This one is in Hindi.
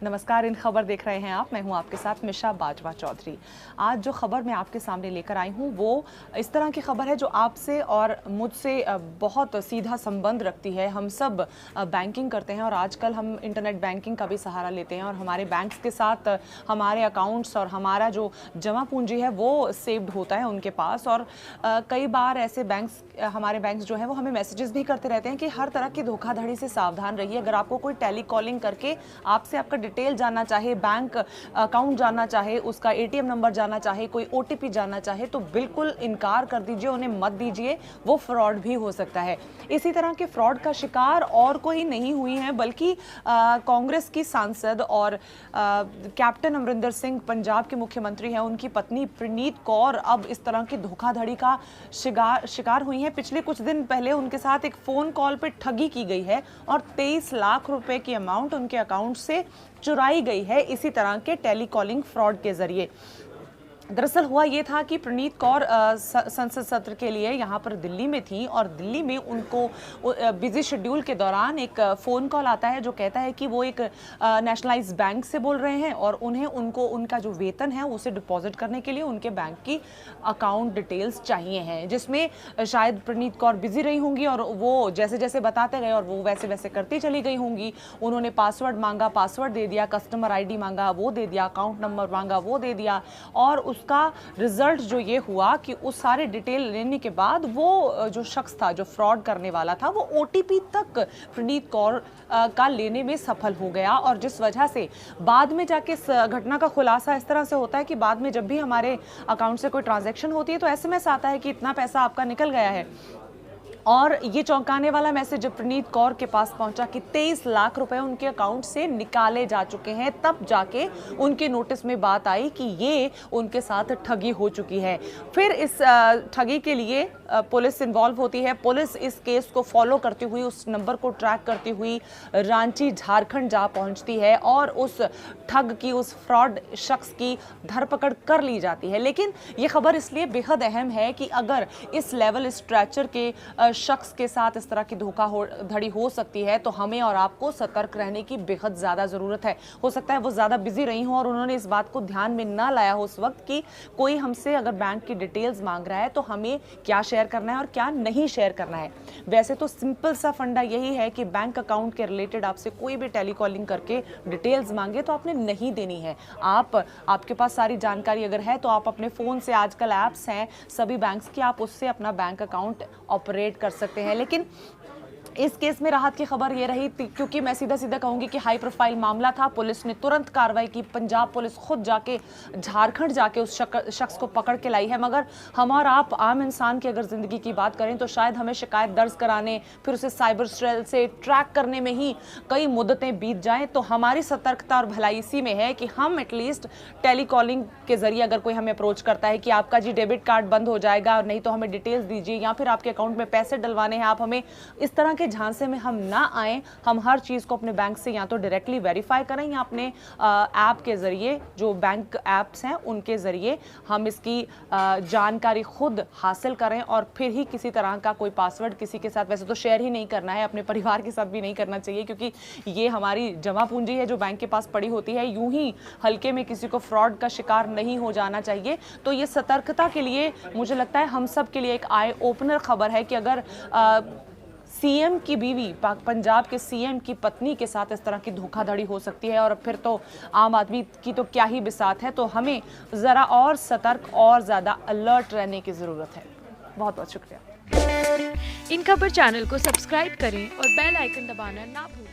नमस्कार, इन खबर देख रहे हैं आप। मैं हूं आपके साथ मिशा बाजवा चौधरी। आज जो खबर मैं आपके सामने लेकर आई हूं वो इस तरह की खबर है जो आपसे और मुझसे बहुत सीधा संबंध रखती है। हम सब बैंकिंग करते हैं और आजकल हम इंटरनेट बैंकिंग का भी सहारा लेते हैं और हमारे बैंक्स के साथ हमारे अकाउंट्स और हमारा जो जमा पूंजी है वो सेव्ड होता है उनके पास। और कई बार ऐसे हमारे बैंक्स जो है वो हमें मैसेजेस भी करते रहते हैं कि हर तरह की धोखाधड़ी से सावधान रहिए। अगर आपको कोई टेली कॉलिंग करके आपसे आपका डिटेल जानना चाहे, बैंक अकाउंट जानना चाहे, उसका एटीएम नंबर जानना चाहे, कोई ओटीपी जानना चाहे, तो बिल्कुल इनकार कर दीजिए, उन्हें मत दीजिए। वो फ्रॉड भी हो सकता है। इसी तरह के फ्रॉड का शिकार और कोई नहीं हुई है बल्कि कांग्रेस की सांसद और कैप्टन अमरिंदर सिंह पंजाब के मुख्यमंत्री हैं, उनकी पत्नी प्रणीत कौर अब इस तरह की धोखाधड़ी का शिकार हुई हैं। पिछले कुछ दिन पहले उनके साथ एक फोन कॉल पे ठगी की गई है और 23 लाख रुपए की अमाउंट उनके अकाउंट से चुराई गई है इसी तरह के टेलीकॉलिंग फ्रॉड के जरिए। दरअसल हुआ ये था कि प्रणीत कौर संसद सत्र के लिए यहाँ पर दिल्ली में थी और दिल्ली में उनको बिजी शेड्यूल के दौरान एक फ़ोन कॉल आता है जो कहता है कि वो एक नेशनलाइज्ड बैंक से बोल रहे हैं और उनको उनका जो वेतन है उसे डिपॉजिट करने के लिए उनके बैंक की अकाउंट डिटेल्स चाहिए हैं, जिसमें शायद प्रणीत कौर बिजी रही होंगी और वो जैसे जैसे बताते गए और वो वैसे वैसे करती चली गई होंगी। उन्होंने पासवर्ड मांगा, पासवर्ड दे दिया, कस्टमर ID मांगा, वो दे दिया, अकाउंट नंबर मांगा, वो दे दिया। और उसका रिजल्ट जो ये हुआ कि उस सारे डिटेल लेने के बाद वो जो शख्स था, जो फ्रॉड करने वाला था, वो OTP तक प्रणीत कौर का लेने में सफल हो गया। और जिस वजह से बाद में जाके इस घटना का खुलासा इस तरह से होता है कि बाद में जब भी हमारे अकाउंट से कोई ट्रांजैक्शन होती है तो SMS आता है कि इतना पैसा आपका निकल गया है। और ये चौंकाने वाला मैसेज जब प्रणीत कौर के पास पहुंचा कि 23 लाख रुपए उनके अकाउंट से निकाले जा चुके हैं, तब जाके उनके नोटिस में बात आई कि ये उनके साथ ठगी हो चुकी है। फिर इस ठगी के लिए पुलिस इन्वॉल्व होती है। पुलिस इस केस को फॉलो करती हुई, उस नंबर को ट्रैक करती हुई रांची, झारखंड जा पहुंचती है और उस ठग की, उस फ्रॉड शख्स की धरपकड़ कर ली जाती है। लेकिन ये खबर इसलिए बेहद अहम है कि अगर इस लेवल, इस स्ट्रेचर के शख्स के साथ इस तरह की धोखाधड़ी हो सकती है तो हमें और आपको सतर्क रहने की बेहद ज़्यादा ज़रूरत है। हो सकता है वो ज़्यादा बिजी रही हों और उन्होंने इस बात को ध्यान में ना लाया हो उस वक्त कि कोई हमसे अगर बैंक की डिटेल्स मांग रहा है तो हमें क्या शेयर करना है और क्या नहीं शेयर करना है। वैसे तो सिंपल सा फंडा यही है कि बैंक अकाउंट के रिलेटेड आपसे कोई भी टेलीकॉलिंग करके डिटेल्स मांगे तो आपने नहीं देनी है। आपके पास सारी जानकारी अगर है तो आप अपने फ़ोन से, आजकल ऐप्स हैं सभी बैंक्स की, आप उससे अपना बैंक अकाउंट ऑपरेट कर सकते हैं। लेकिन इस केस में राहत की खबर ये रही क्योंकि मैं सीधा सीधा कहूंगी कि हाई प्रोफाइल मामला था। पुलिस ने तुरंत कार्रवाई की। पंजाब पुलिस खुद जाके झारखंड जाके उस शख्स को पकड़ के लाई है। मगर हम और आप आम इंसान की अगर ज़िंदगी की बात करें तो शायद हमें शिकायत दर्ज कराने, फिर उसे साइबर सेल से ट्रैक करने में ही कई मुद्दतें बीत जाएँ। तो हमारी सतर्कता और भलाई इसी में है कि हम एटलीस्ट टेलीकॉलिंग के जरिए अगर कोई हमें अप्रोच करता है कि आपका जी डेबिट कार्ड बंद हो जाएगा और नहीं तो हमें डिटेल्स दीजिए या फिर आपके अकाउंट में पैसे डलवाने हैं, आप हमें इस तरह के झांसे में हम ना आए। हम हर चीज़ को अपने बैंक से या तो डायरेक्टली वेरीफाई करें या अपने ऐप के ज़रिए, जो बैंक ऐप्स हैं उनके ज़रिए हम इसकी जानकारी खुद हासिल करें और फिर ही किसी तरह का कोई पासवर्ड किसी के साथ, वैसे तो शेयर ही नहीं करना है, अपने परिवार के साथ भी नहीं करना चाहिए क्योंकि ये हमारी जमा पूंजी है जो बैंक के पास पड़ी होती है। यूं ही हल्के में किसी को फ्रॉड का शिकार नहीं हो जाना चाहिए। तो ये सतर्कता के लिए मुझे लगता है हम सब के लिए एक आई ओपनर खबर है कि अगर CM की बीवी, पंजाब के CM की पत्नी के साथ इस तरह की धोखाधड़ी हो सकती है और फिर तो आम आदमी की तो क्या ही बिसात है। तो हमें ज़रा और सतर्क और ज़्यादा अलर्ट रहने की ज़रूरत है। बहुत बहुत शुक्रिया। इन खबर चैनल को सब्सक्राइब करें और बेल आइकन दबाना ना भूलें।